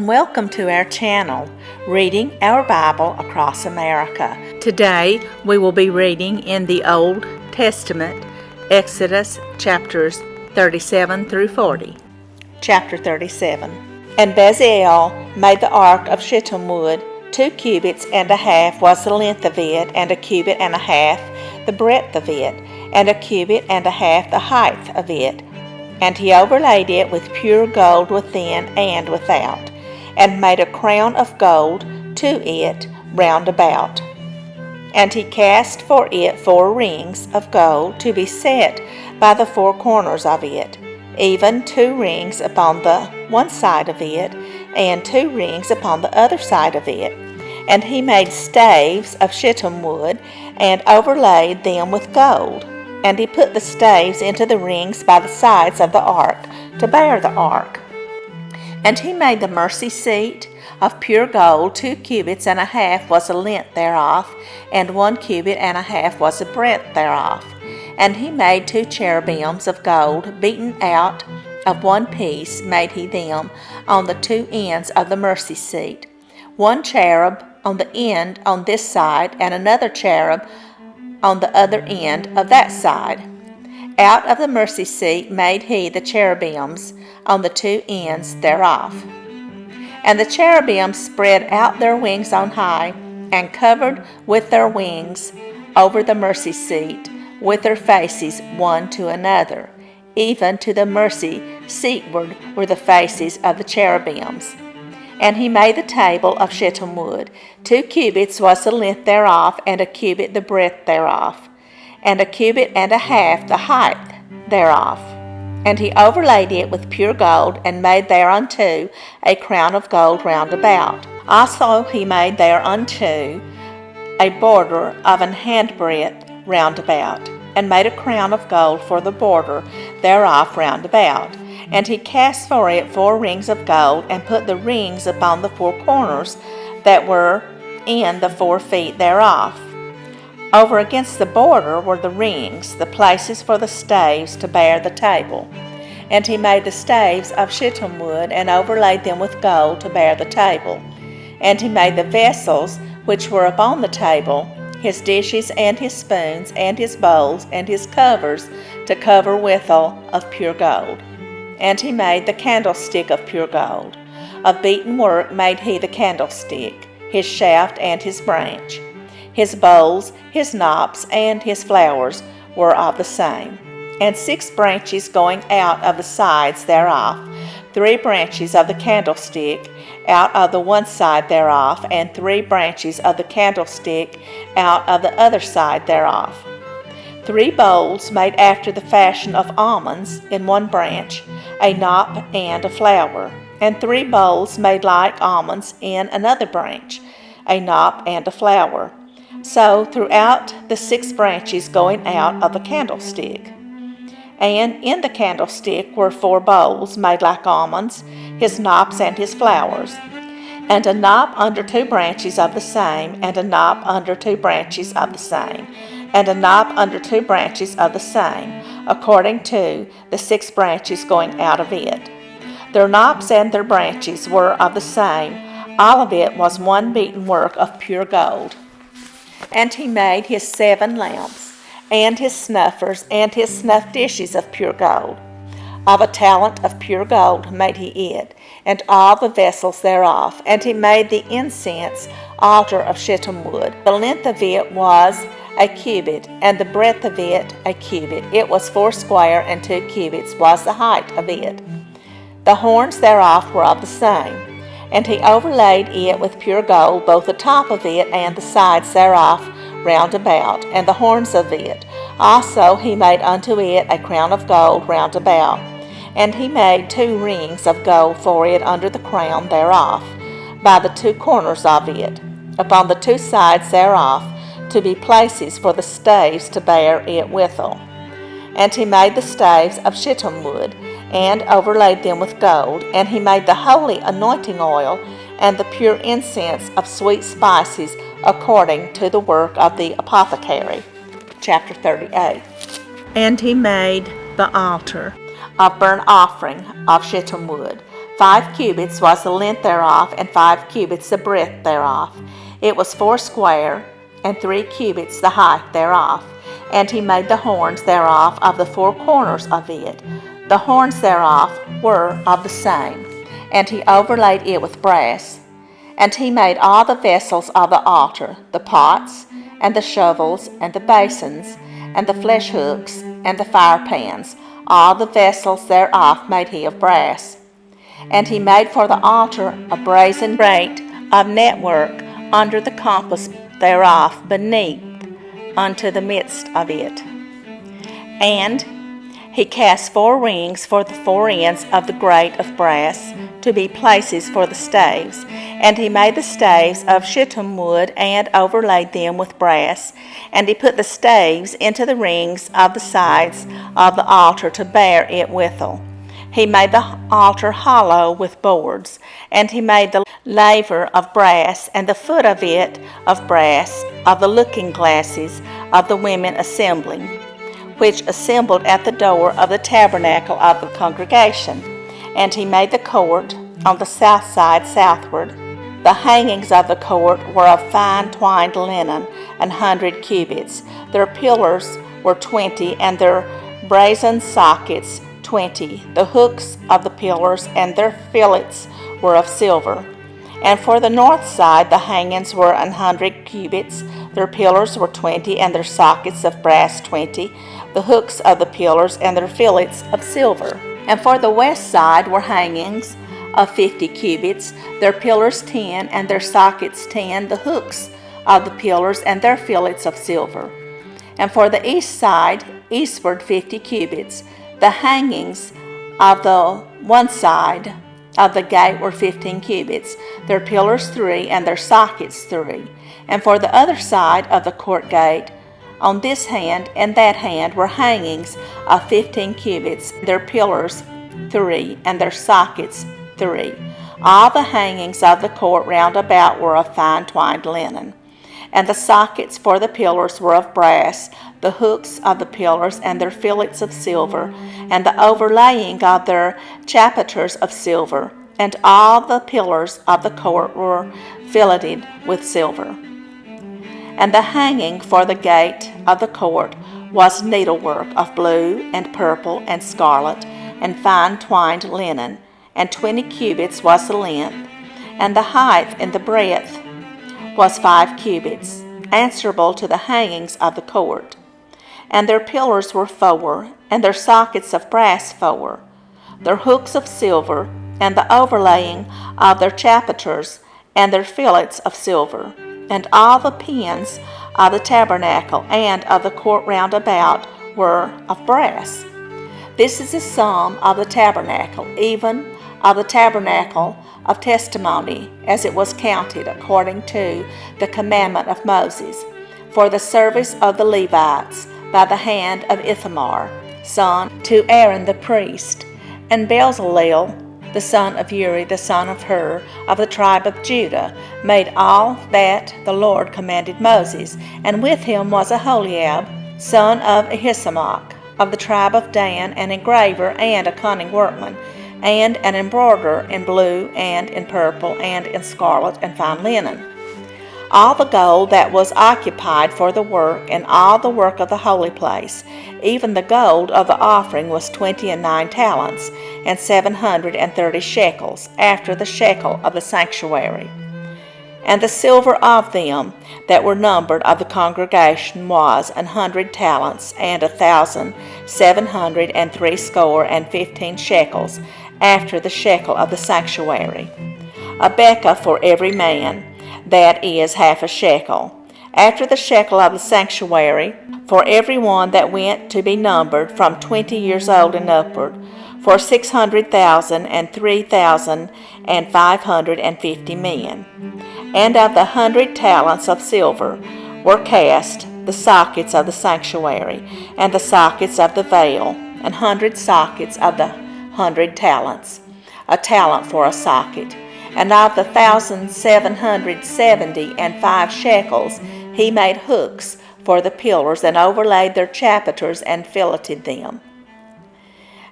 Welcome to our channel, Reading Our Bible Across America. Today we will be reading in the Old Testament, Exodus chapters 37 through 40. Chapter 37. And Bezalel made the ark of shittim wood. 2 cubits and a half was the length of it, and 1 cubit and a half the breadth of it, and 1 cubit and a half the height of it. And he overlaid it with pure gold within and without, and made a crown of gold to it round about. And he cast for it 4 rings of gold to be set by the 4 corners of it, even 2 rings upon the one side of it, and 2 rings upon the other side of it. And he made staves of shittim wood, and overlaid them with gold. And he put the staves into the rings by the sides of the ark, to bear the ark. And he made the mercy seat of pure gold. 2 cubits and a half was the length thereof, and 1 cubit and a half was the breadth thereof. And he made 2 cherubims of gold, beaten out of one piece made he them on the 2 ends of the mercy seat, 1 cherub on the end on this side, and another cherub on the other end of that side. Out of the mercy seat made he the cherubims on the 2 ends thereof. And the cherubims spread out their wings on high, and covered with their wings over the mercy seat, with their faces one to another. Even to the mercy seatward were the faces of the cherubims. And he made the table of shittim wood. 2 cubits was the length thereof, and 1 cubit the breadth thereof, and 1 cubit and a half the height thereof. And he overlaid it with pure gold, and made thereunto a crown of gold round about. Also he made thereunto a border of an handbreadth round about, and made a crown of gold for the border thereof round about. And he cast for it 4 rings of gold, and put the rings upon the 4 corners that were in the 4 feet thereof. Over against the border were the rings, the places for the staves to bear the table. And he made the staves of shittim wood, and overlaid them with gold to bear the table. And he made the vessels which were upon the table, his dishes and his spoons and his bowls and his covers, to cover withal of pure gold. And he made the candlestick of pure gold. Of beaten work made he the candlestick, his shaft and his branch. His bowls, his knops, and his flowers were of the same. And 6 branches going out of the sides thereof, 3 branches of the candlestick out of the one side thereof, and 3 branches of the candlestick out of the other side thereof. 3 bowls made after the fashion of almonds in one branch, a knop and a flower, and 3 bowls made like almonds in another branch, a knop and a flower. So throughout the 6 branches going out of the candlestick. And in the candlestick were 4 bowls made like almonds, his knops and his flowers, and a knop under 2 branches of the same, and a knop under 2 branches of the same, and a knop under 2 branches of the same, according to the 6 branches going out of it. Their knops and their branches were of the same. All of it was one beaten work of pure gold. And he made his 7 lamps, and his snuffers, and his snuff dishes of pure gold. Of a talent of pure gold made he it, and all the vessels thereof. And he made the incense altar of shittim wood. The length of it was 1 cubit, and the breadth of it 1 cubit. It was 4 and 2 cubits was the height of it. The horns thereof were of the same. And he overlaid it with pure gold, both the top of it and the sides thereof round about, and the horns of it. Also he made unto it a crown of gold round about. And he made 2 rings of gold for it under the crown thereof, by the 2 corners of it, upon the 2 sides thereof, to be places for the staves to bear it withal. And he made the staves of shittim wood, and overlaid them with gold. And he made the holy anointing oil, and the pure incense of sweet spices, according to the work of the apothecary. Chapter 38. And he made the altar of burnt offering of shittim wood, 5 cubits was the length thereof, and 5 cubits the breadth thereof. It was foursquare, and 3 cubits the height thereof. And he made the horns thereof of the 4 corners of it. The horns thereof were of the same, and he overlaid it with brass. And he made all the vessels of the altar, the pots, and the shovels, and the basins, and the flesh hooks, and the fire pans. All the vessels thereof made he of brass. And he made for the altar a brazen grate of network under the compass thereof beneath unto the midst of it. And he cast 4 rings for the 4 ends of the grate of brass, to be places for the staves. And he made the staves of shittim wood, and overlaid them with brass. And he put the staves into the rings of the sides of the altar to bear it withal. He made the altar hollow with boards. And he made the laver of brass, and the foot of it of brass, of the looking glasses of the women assembling, which assembled at the door of the tabernacle of the congregation. And he made the court on the south side southward. The hangings of the court were of fine twined linen, 100 cubits. Their pillars were 20, and their brazen sockets 20. The hooks of the pillars and their fillets were of silver. And for the north side the hangings were 100 cubits. Their pillars were 20, and their sockets of brass 20. The hooks of the pillars and their fillets of silver. And for the west side were hangings of 50 cubits, their pillars 10, and their sockets 10, the hooks of the pillars and their fillets of silver. And for the east side, eastward 50 cubits, the hangings of the one side of the gate were 15 cubits, their pillars 3, and their sockets 3. And for the other side of the court gate, on this hand and that hand were hangings of 15 cubits, their pillars 3, and their sockets 3. All the hangings of the court round about were of fine twined linen. And the sockets for the pillars were of brass, the hooks of the pillars and their fillets of silver, and the overlaying of their chapiters of silver. And all the pillars of the court were filleted with silver. And the hanging for the gate of the court was needlework of blue and purple and scarlet and fine twined linen, and 20 cubits was the length, and the height and the breadth was 5 cubits, answerable to the hangings of the court. And their pillars were 4, and their sockets of brass 4, their hooks of silver, and the overlaying of their chapiters and their fillets of silver. And all the pins of the tabernacle and of the court round about were of brass. This is the sum of the tabernacle, even of the tabernacle of testimony, as it was counted according to the commandment of Moses, for the service of the Levites, by the hand of Ithamar, son to Aaron the priest, and Bezalel, the son of Uri, the son of Hur, of the tribe of Judah, made all that the Lord commanded Moses. And with him was Aholiab, son of Ahisamach, of the tribe of Dan, an engraver and a cunning workman, and an embroiderer in blue and in purple and in scarlet and fine linen. All the gold that was occupied for the work, and all the work of the holy place, even the gold of the offering, was 29 talents, and 730 shekels, after the shekel of the sanctuary. And the silver of them that were numbered of the congregation was 100 talents, and 1,763 shekels, after the shekel of the sanctuary. A bekah for every man, that is half a shekel, after the shekel of the sanctuary, for every one that went to be numbered from 20 years old and upward, for 600,000 and 3,550 men. And of the 100 talents of silver were cast the sockets of the sanctuary, and the sockets of the veil, 100 sockets of the 100 talents, a talent for a socket. And of the 1,775 shekels he made hooks for the pillars, and overlaid their chapiters, and filleted them.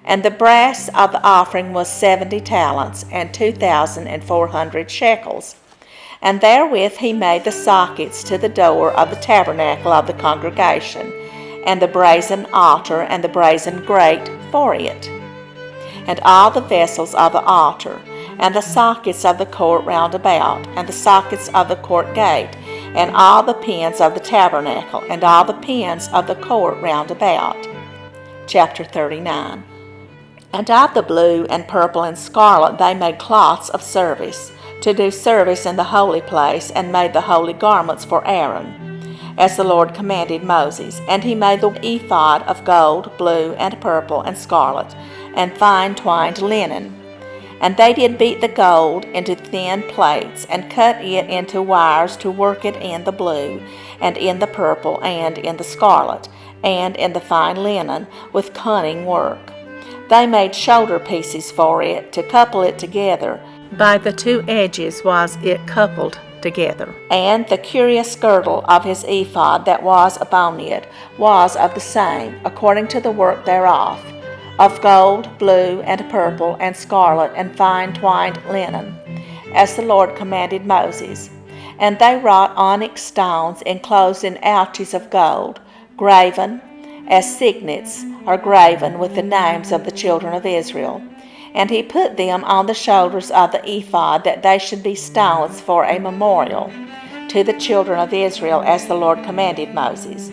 And the brass of the offering was 70 talents, and 2,400 shekels. And therewith he made the sockets to the door of the tabernacle of the congregation, and the brazen altar, and the brazen grate for it, and all the vessels of the altar, and the sockets of the court round about, and the sockets of the court gate, and all the pins of the tabernacle, and all the pins of the court round about. Chapter 39. And of the blue and purple and scarlet they made cloths of service, to do service in the holy place, and made the holy garments for Aaron, as the Lord commanded Moses. And he made the ephod of gold, blue, and purple, and scarlet, and fine twined linen. And they did beat the gold into thin plates, and cut it into wires to work it in the blue, and in the purple, and in the scarlet, and in the fine linen, with cunning work. They made shoulder pieces for it, to couple it together. By the two edges was it coupled together. And the curious girdle of his ephod that was upon it was of the same, according to the work thereof, of gold, blue, and purple, and scarlet, and fine twined linen, as the Lord commanded Moses. And they wrought onyx stones enclosed in ouches of gold, graven, as signets are graven with the names of the children of Israel. And he put them on the shoulders of the ephod, that they should be stones for a memorial to the children of Israel, as the Lord commanded Moses.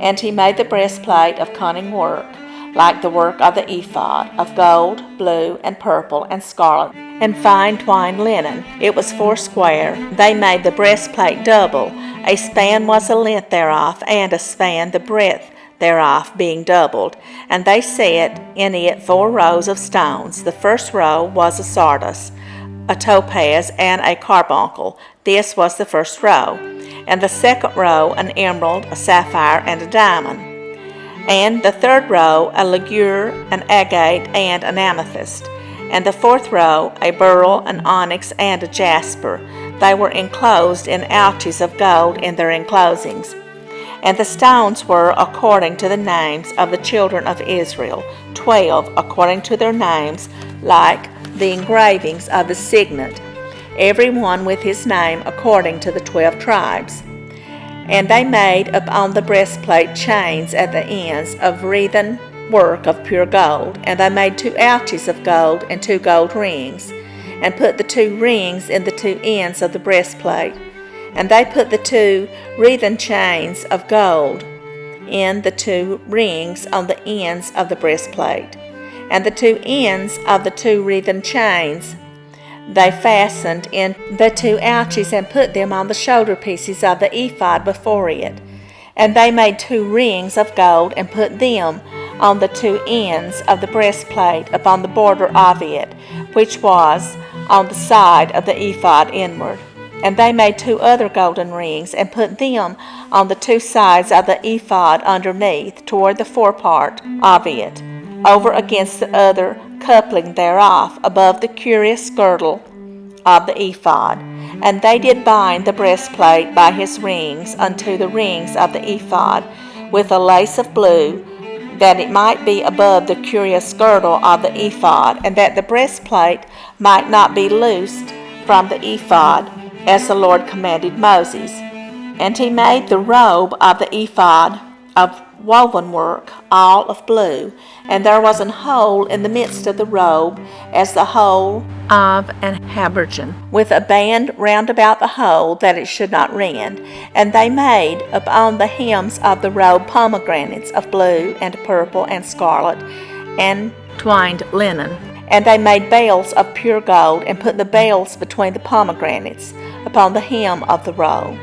And he made the breastplate of cunning work, like the work of the ephod, of gold, blue, and purple, and scarlet, and fine twined linen. It was foursquare. They made the breastplate double. A span was the length thereof, and a span the breadth thereof, being doubled. And they set in it 4 rows of stones. The first row was a sardius, a topaz, and a carbuncle. This was the first row. And the second row an emerald, a sapphire, and a diamond. And the third row a ligure, an agate, and an amethyst. And the fourth row a beryl, an onyx, and a jasper. They were enclosed in ouches of gold in their enclosings. And the stones were according to the names of the children of Israel, 12 according to their names, like the engravings of the signet, every one with his name according to the 12 tribes. And they made upon the breastplate chains at the ends of wreathen work of pure gold. And they made 2 ouches of gold, and 2 gold rings, and put the 2 rings in the 2 ends of the breastplate. And they put the 2 wreathen chains of gold in the 2 rings on the ends of the breastplate. And the 2 ends of the 2 wreathen chains they fastened in the 2 ouches, and put them on the shoulder pieces of the ephod before it. And they made 2 rings of gold, and put them on the 2 ends of the breastplate upon the border of it, which was on the side of the ephod inward. And they made 2 other golden rings, and put them on the 2 sides of the ephod underneath, toward the forepart of it, over against the other coupling thereof, above the curious girdle of the ephod. And they did bind the breastplate by his rings unto the rings of the ephod, with a lace of blue, that it might be above the curious girdle of the ephod, and that the breastplate might not be loosed from the ephod, as the Lord commanded Moses. And he made the robe of the ephod of woven work, all of blue, and there was an hole in the midst of the robe, as the hole of an habergeon, with a band round about the hole, that it should not rend. And they made upon the hems of the robe pomegranates of blue, and purple, and scarlet, and twined linen. And they made bales of pure gold, and put the bales between the pomegranates, upon the hem of the robe,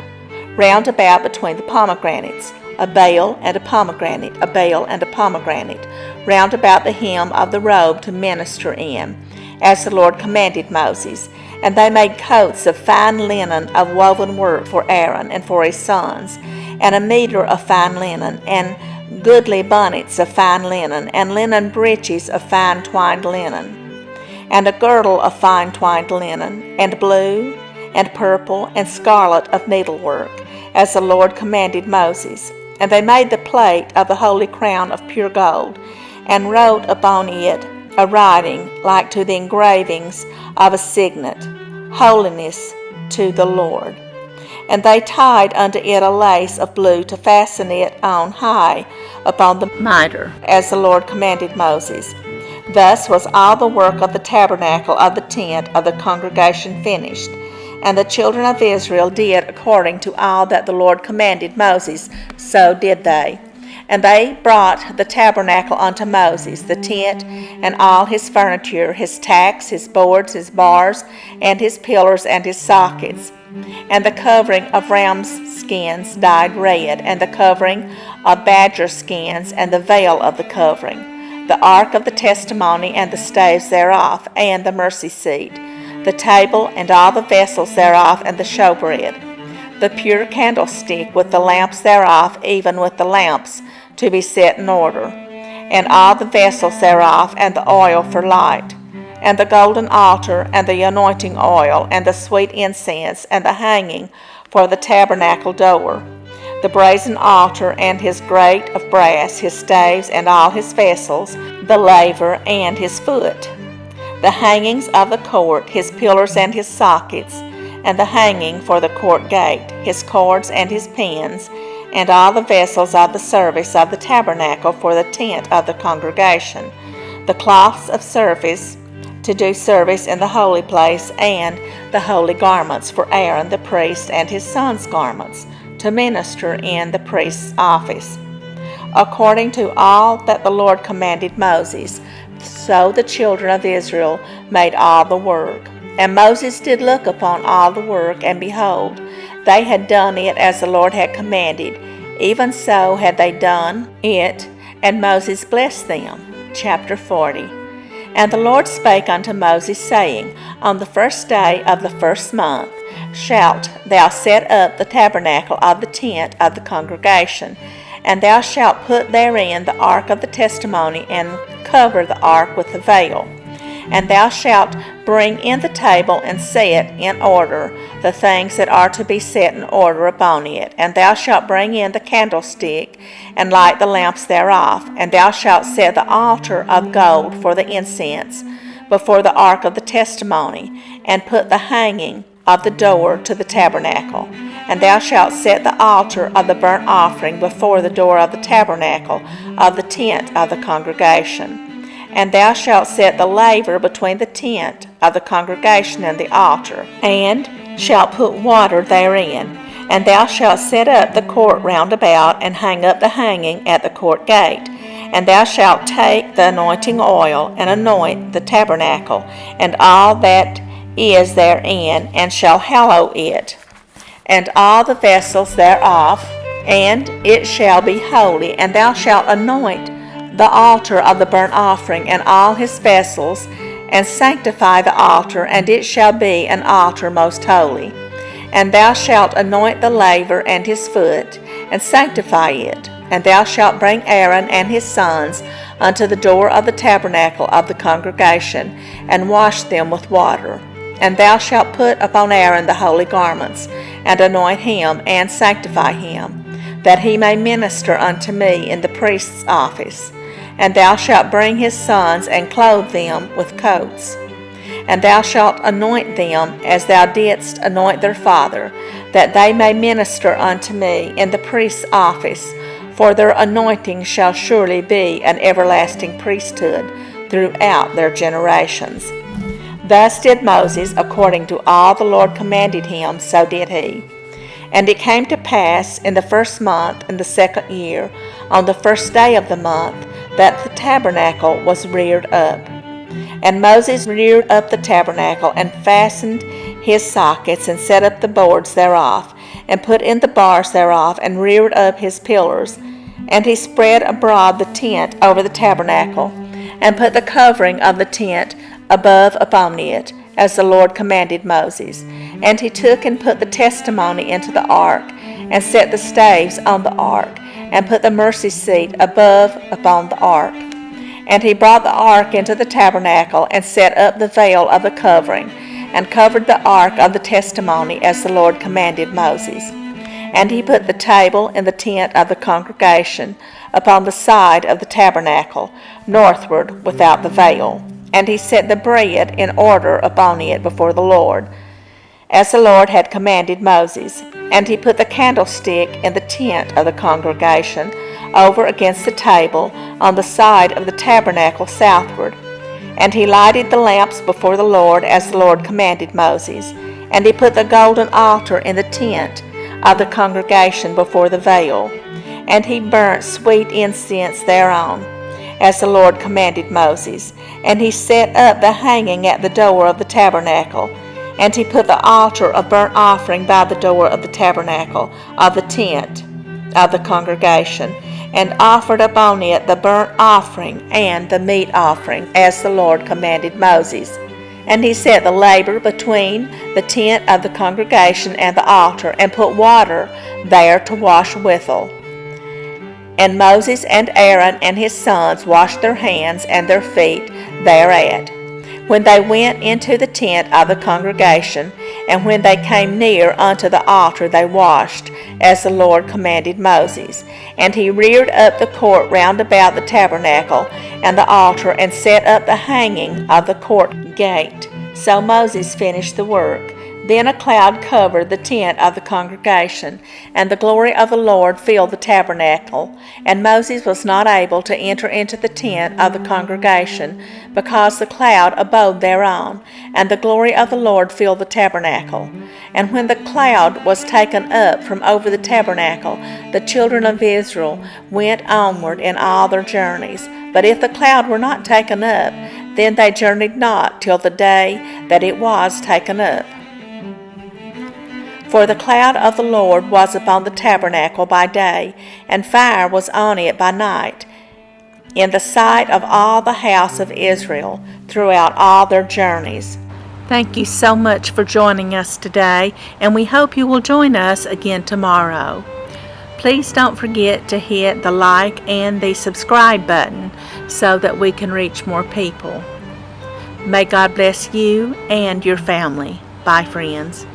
round about between the pomegranates, a bale and a pomegranate, a bale and a pomegranate, round about the hem of the robe to minister in, as the Lord commanded Moses. And they made coats of fine linen of woven work for Aaron and for his sons, and a mitre of fine linen, and goodly bonnets of fine linen, and linen breeches of fine twined linen, and a girdle of fine twined linen, and blue, and purple, and scarlet of needlework, as the Lord commanded Moses. And they made the plate of the holy crown of pure gold, and wrote upon it a writing like to the engravings of a signet, Holiness to the Lord. And they tied unto it a lace of blue to fasten it on high upon the mitre, as the Lord commanded Moses. Thus was all the work of the tabernacle of the tent of the congregation finished. And the children of Israel did according to all that the Lord commanded Moses, so did they. And they brought the tabernacle unto Moses, the tent, and all his furniture, his tacks, his boards, his bars, and his pillars, and his sockets. And the covering of ram's skins dyed red, and the covering of badger skins, and the veil of the covering, the ark of the testimony, and the staves thereof, and the mercy seat, the table, and all the vessels thereof, and the showbread, the pure candlestick with the lamps thereof, even with the lamps to be set in order, and all the vessels thereof, and the oil for light, and the golden altar, and the anointing oil, and the sweet incense, and the hanging for the tabernacle door, the brazen altar, and his grate of brass, his staves, and all his vessels, the laver, and his foot, the hangings of the court, his pillars, and his sockets, and the hanging for the court gate, his cords, and his pins, and all the vessels of the service of the tabernacle for the tent of the congregation, the cloths of service, to do service in the holy place, and the holy garments for Aaron the priest and his sons' garments, to minister in the priest's office. According to all that the Lord commanded Moses, so the children of Israel made all the work. And Moses did look upon all the work, and behold, they had done it as the Lord had commanded. Even so had they done it, and Moses blessed them. Chapter 40. And the Lord spake unto Moses, saying, On the first day of the first month shalt thou set up the tabernacle of the tent of the congregation, and thou shalt put therein the ark of the testimony, and cover the ark with the veil. And thou shalt bring in the table, and set in order the things that are to be set in order upon it. And thou shalt bring in the candlestick, and light the lamps thereof. And thou shalt set the altar of gold for the incense before the ark of the testimony, and put the hanging of the door to the tabernacle. And thou shalt set the altar of the burnt offering before the door of the tabernacle of the tent of the congregation. And thou shalt set the laver between the tent of the congregation and the altar, and shalt put water therein. And thou shalt set up the court round about, and hang up the hanging at the court gate. And thou shalt take the anointing oil, and anoint the tabernacle, and all that is therein, and shall hallow it, and all the vessels thereof, and it shall be holy. And thou shalt anoint the altar of the burnt offering, and all his vessels, and sanctify the altar, and it shall be an altar most holy. And thou shalt anoint the laver and his foot, and sanctify it. And thou shalt bring Aaron and his sons unto the door of the tabernacle of the congregation, and wash them with water. And thou shalt put upon Aaron the holy garments, and anoint him, and sanctify him, that he may minister unto me in the priest's office. And thou shalt bring his sons, and clothe them with coats. And thou shalt anoint them as thou didst anoint their father, that they may minister unto me in the priest's office, for their anointing shall surely be an everlasting priesthood throughout their generations. Thus did Moses, according to all the Lord commanded him, so did he. And it came to pass in the first month, in the second year, on the first day of the month, that the tabernacle was reared up. And Moses reared up the tabernacle, and fastened his sockets, and set up the boards thereof, and put in the bars thereof, and reared up his pillars. And he spread abroad the tent over the tabernacle, and put the covering of the tent above upon it, as the Lord commanded Moses. And he took and put the testimony into the ark, and set the staves on the ark, and put the mercy seat above upon the ark. And he brought the ark into the tabernacle, and set up the veil of the covering, and covered the ark of the testimony, as the Lord commanded Moses. And he put the table in the tent of the congregation upon the side of the tabernacle, northward without the veil. And he set the bread in order upon it before the Lord, as the Lord had commanded Moses. And he put the candlestick in the tent of the congregation, over against the table, on the side of the tabernacle southward. And he lighted the lamps before the Lord, as the Lord commanded Moses. And he put the golden altar in the tent of the congregation before the veil. And he burnt sweet incense thereon, as the Lord commanded Moses. And he set up the hanging at the door of the tabernacle. And he put the altar of burnt offering by the door of the tabernacle of the tent of the congregation, and offered upon it the burnt offering and the meat offering, as the Lord commanded Moses. And he set the laver between the tent of the congregation and the altar, and put water there to wash withal. And Moses and Aaron and his sons washed their hands and their feet thereat, when they went into the tent of the congregation, and when they came near unto the altar they washed, as the Lord commanded Moses. And he reared up the court round about the tabernacle and the altar, and set up the hanging of the court gate. So Moses finished the work. Then a cloud covered the tent of the congregation, and the glory of the Lord filled the tabernacle. And Moses was not able to enter into the tent of the congregation, because the cloud abode thereon, and the glory of the Lord filled the tabernacle. And when the cloud was taken up from over the tabernacle, the children of Israel went onward in all their journeys. But if the cloud were not taken up, then they journeyed not till the day that it was taken up. For the cloud of the Lord was upon the tabernacle by day, and fire was on it by night, in the sight of all the house of Israel, throughout all their journeys. Thank you so much for joining us today, and we hope you will join us again tomorrow. Please don't forget to hit the like and the subscribe button so that we can reach more people. May God bless you and your family. Bye, friends.